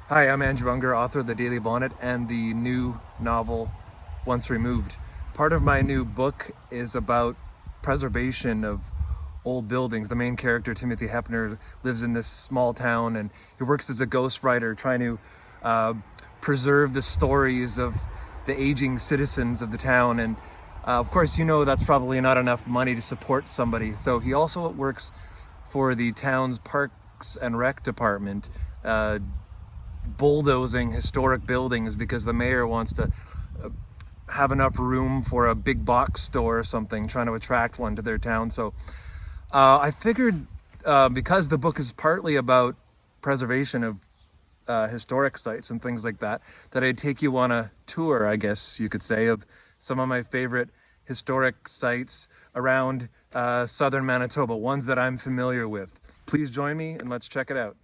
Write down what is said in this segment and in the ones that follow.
Hi, I'm Andrew Unger, author of the Daily Bonnet and the new novel, Once Removed. Part of my new book is about preservation of old buildings. The main character, Timothy Hepner, lives in this small town and he works as a ghostwriter trying to preserve the stories of the aging citizens of the town. And of course, you know that's probably not enough money to support somebody. So he also works for the town's Parks and Rec department, bulldozing historic buildings because the mayor wants to have enough room for a big box store or something, trying to attract one to their town. So I figured because the book is partly about preservation of historic sites and things like that, that I'd take you on a tour, I guess you could say, of some of my favorite historic sites around southern Manitoba, ones that I'm familiar with. Please join me and let's check it out.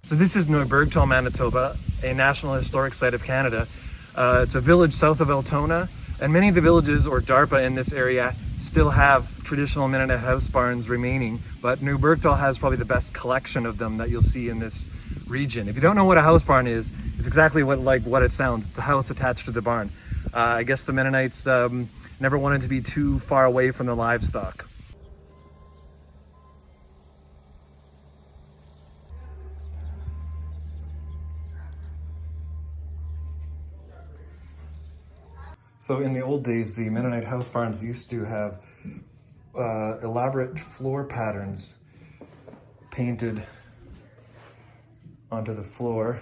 So this is Neubergthal, Manitoba, a National Historic Site of Canada. It's a village south of Altona, and many of the villages or DARPA in this area still have traditional Mennonite house barns remaining, but Neubergthal has probably the best collection of them that you'll see in this region. If you don't know what a house barn is, it's exactly what it sounds. It's a house attached to the barn. I guess the Mennonites never wanted to be too far away from the livestock. So in the old days, the Mennonite house barns used to have elaborate floor patterns painted onto the floor.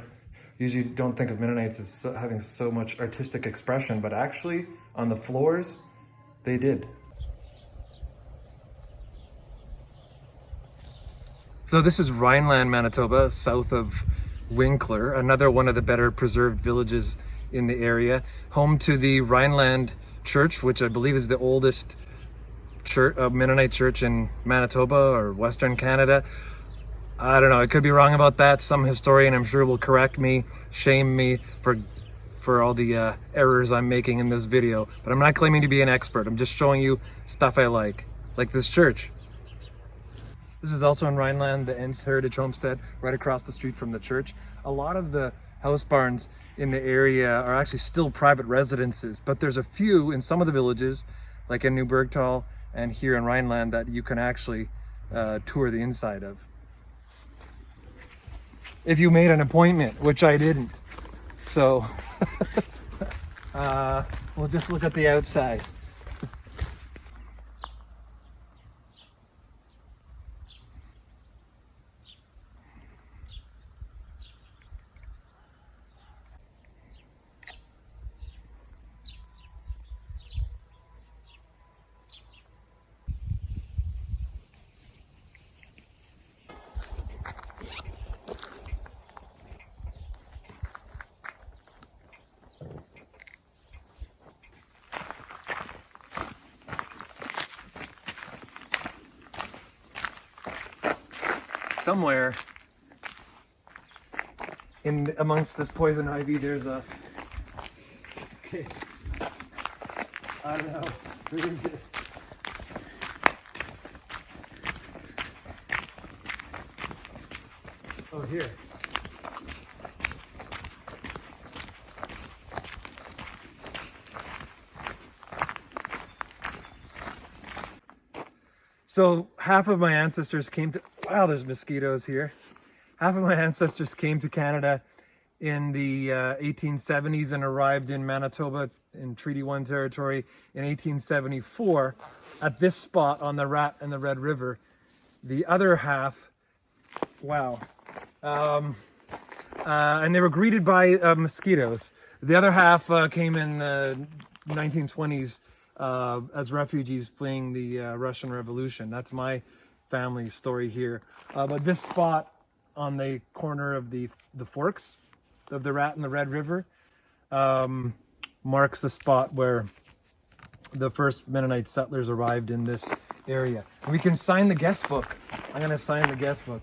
Usually don't think of Mennonites as having so much artistic expression, but actually on the floors, they did. So this is Rhineland, Manitoba, south of Winkler, another one of the better preserved villages in the area, home to the Rhineland Church, which I believe is the oldest church, Mennonite church in Manitoba or Western Canada. I don't know, I could be wrong about that. Some historian, I'm sure, will correct me, shame me for all the errors I'm making in this video, but I'm not claiming to be an expert. I'm just showing you stuff I like this church. This is also in Rhineland, the Mennonite Heritage Homestead, right across the street from the church. A lot of the house barns in the area are actually still private residences, but there's a few in some of the villages, like in Neubergthal and here in Rhineland, that you can actually tour the inside of. If you made an appointment, which I didn't. So we'll just look at the outside. Somewhere in amongst this poison ivy, there's a, okay, I don't know, where is it? Oh, here. So half of my ancestors came to, wow, there's mosquitoes here. Half of my ancestors came to Canada in the 1870s and arrived in Manitoba in Treaty 1 territory in 1874 at this spot on the Rat and the Red River. The other half, wow, and they were greeted by mosquitoes. The other half came in the 1920s as refugees fleeing the Russian Revolution. That's my family story here. But this spot on the corner of the forks of the Rat and the Red River marks the spot where the first Mennonite settlers arrived in this area. We can sign the guest book. I'm going to sign the guest book.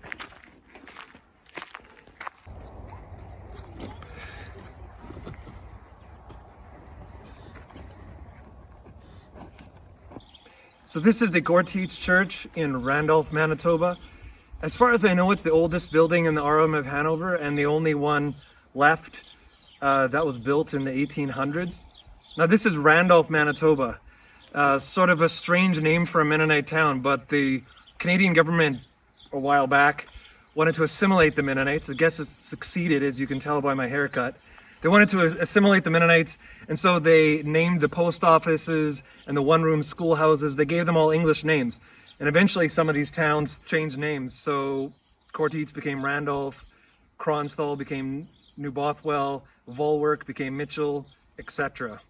So this is the Gorteach Church in Randolph, Manitoba. As far as I know, it's the oldest building in the RM of Hanover and the only one left that was built in the 1800s. Now this is Randolph, Manitoba. Sort of a strange name for a Mennonite town, but the Canadian government a while back wanted to assimilate the Mennonites. I guess it succeeded, as you can tell by my haircut. They wanted to assimilate the Mennonites, and so they named the post offices and the one-room schoolhouses. They gave them all English names. And eventually some of these towns changed names. So Courtice became Randolph, Turnstone became Neubergthal, Volwerk became Mitchell, etc.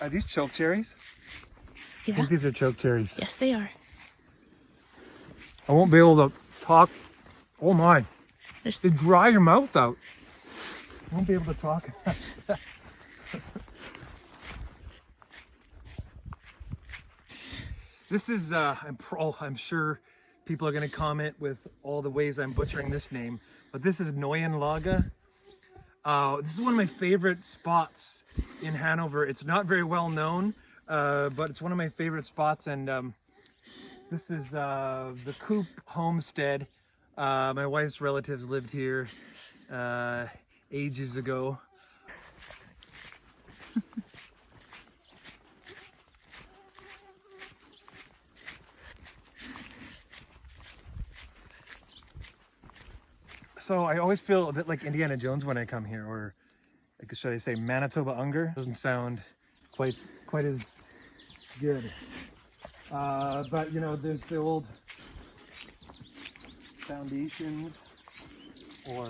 Are these choke cherries? Yeah. I think these are choke cherries. Yes, they are. I won't be able to talk. Oh my. There's... They dry your mouth out. I won't be able to talk. This is, I'm sure people are going to comment with all the ways I'm butchering this name, but this is Neuenlage. This is one of my favorite spots in Hanover. It's not very well known, but it's one of my favorite spots, and this is the Coop homestead. My wife's relatives lived here ages ago. So I always feel a bit like Indiana Jones when I come here, or should I say Manitoba Unger? Doesn't sound quite as good. But you know, there's the old foundations, or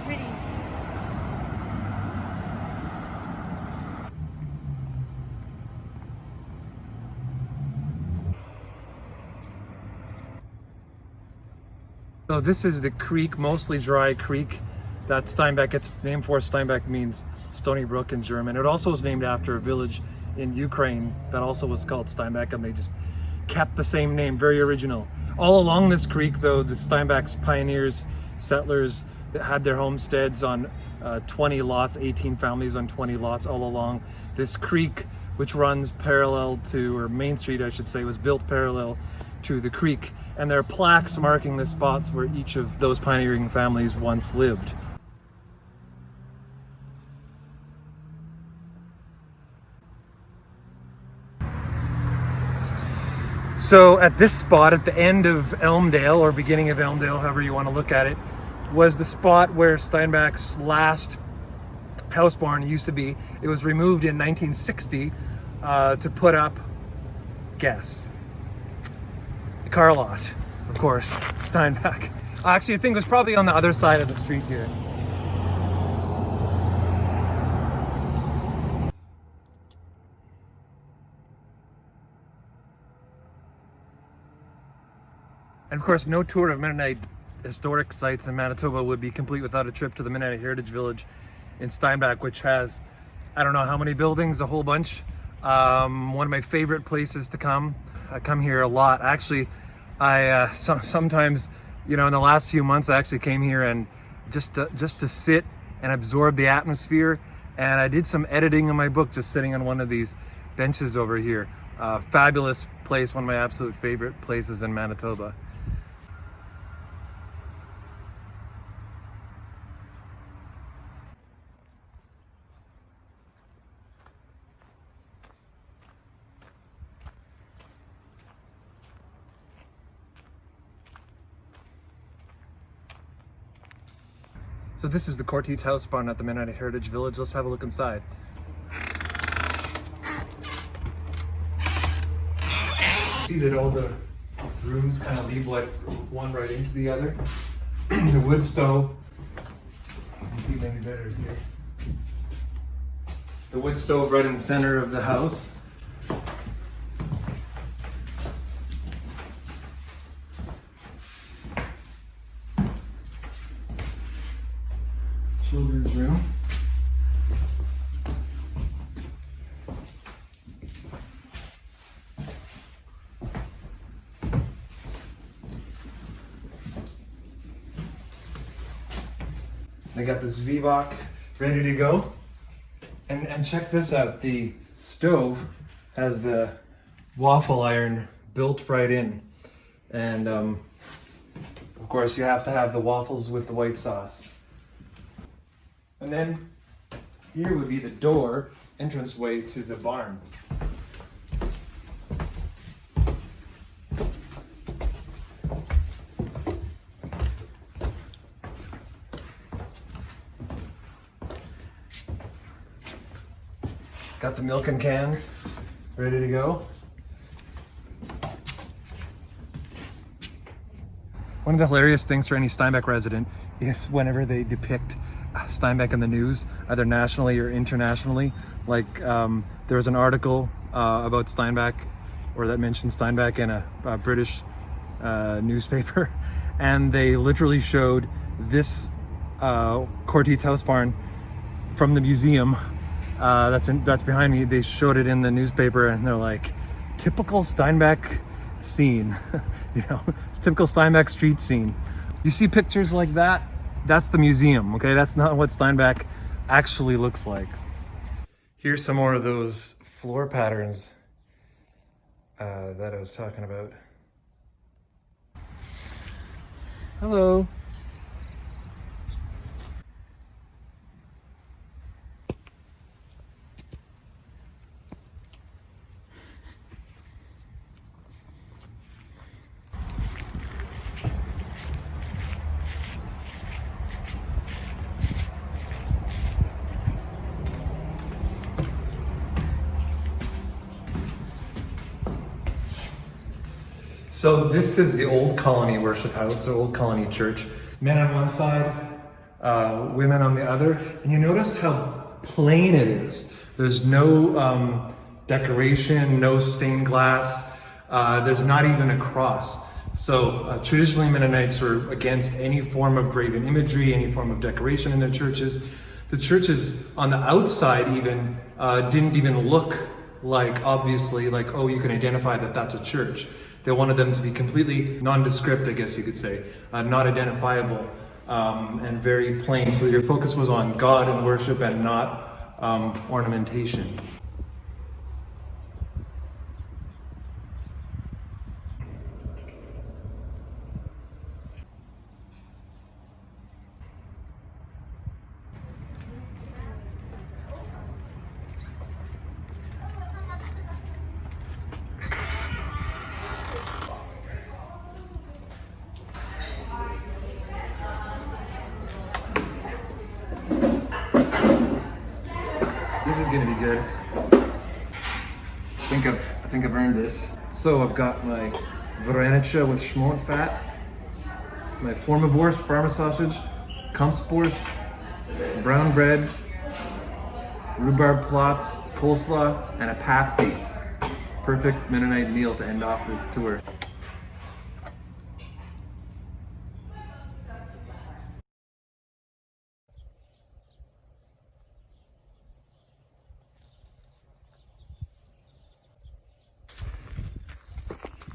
pretty. so this is the creek, mostly dry creek that Steinbach gets named for. Steinbach means stony brook in German. It also was named after a village in Ukraine that also was called Steinbach, and they just kept the same name, very original. All along this creek though, the Steinbach's pioneers, settlers that had their homesteads on 20 lots, 18 families on 20 lots all along this creek, which runs parallel to, or Main Street I should say, was built parallel to the creek. And there are plaques marking the spots where each of those pioneering families once lived. So at this spot, at the end of Elmdale, or beginning of Elmdale, however you want to look at it, was the spot where Steinbach's last house barn used to be. It was removed in 1960 to put up, guess, a car lot, of course, Steinbach. Actually, I think it was probably on the other side of the street here. And of course, no tour of Mennonite historic sites in Manitoba would be complete without a trip to the Mennonite Heritage Village in Steinbach, which has, I don't know how many buildings, a whole bunch. One of my favorite places to come. I come here a lot. Actually, I sometimes, you know, in the last few months, I actually came here and just to sit and absorb the atmosphere. And I did some editing in my book, just sitting on one of these benches over here. Fabulous place, one of my absolute favorite places in Manitoba. So this is the Cortese house barn at the Mennonite Heritage Village. Let's have a look inside. See that all the rooms kind of lead like one right into the other. The wood stove. You can see maybe better here. The wood stove right in the center of the house. Children's room. They got this V-Box ready to go. And check this out, the stove has the waffle iron built right in. And of course you have to have the waffles with the white sauce. And then here would be the door, entranceway to the barn. Got the milk in cans, ready to go. One of the hilarious things for any Steinbach resident is whenever they depict Steinbach in the news, either nationally or internationally. Like there was an article about Steinbach, or that mentioned Steinbach in a British newspaper, and they literally showed this Cortese house barn from the museum that's behind me. They showed it in the newspaper, and they're like, typical Steinbach scene. You know, it's typical Steinbach street scene. You see pictures like that, that's the museum, okay? That's not what Steinbach actually looks like. Here's some more of those floor patterns that I was talking about. Hello. So this is the Old Colony worship house, the Old Colony church. Men on one side, women on the other. And you notice how plain it is. There's no decoration, no stained glass. There's not even a cross. So traditionally Mennonites were against any form of graven imagery, any form of decoration in their churches. The churches on the outside even didn't even look like, obviously, like, oh, you can identify that that's a church. They wanted them to be completely nondescript, I guess you could say, not identifiable, and very plain. So your focus was on God and worship and not ornamentation. This is gonna be good. I think I've earned this. So I've got my Varenica with schmaunt fat, my Formawurst farmer sausage, Kampfwurst, brown bread, rhubarb plots, coleslaw, and a Pepsi. Perfect Mennonite meal to end off this tour.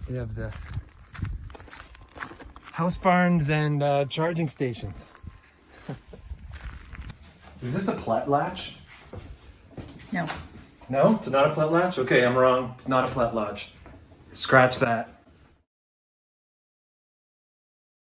We have the house barns and charging stations. Is this a plat latch? No. No, it's not a plat latch? Okay, I'm wrong. It's not a plat latch. Scratch that.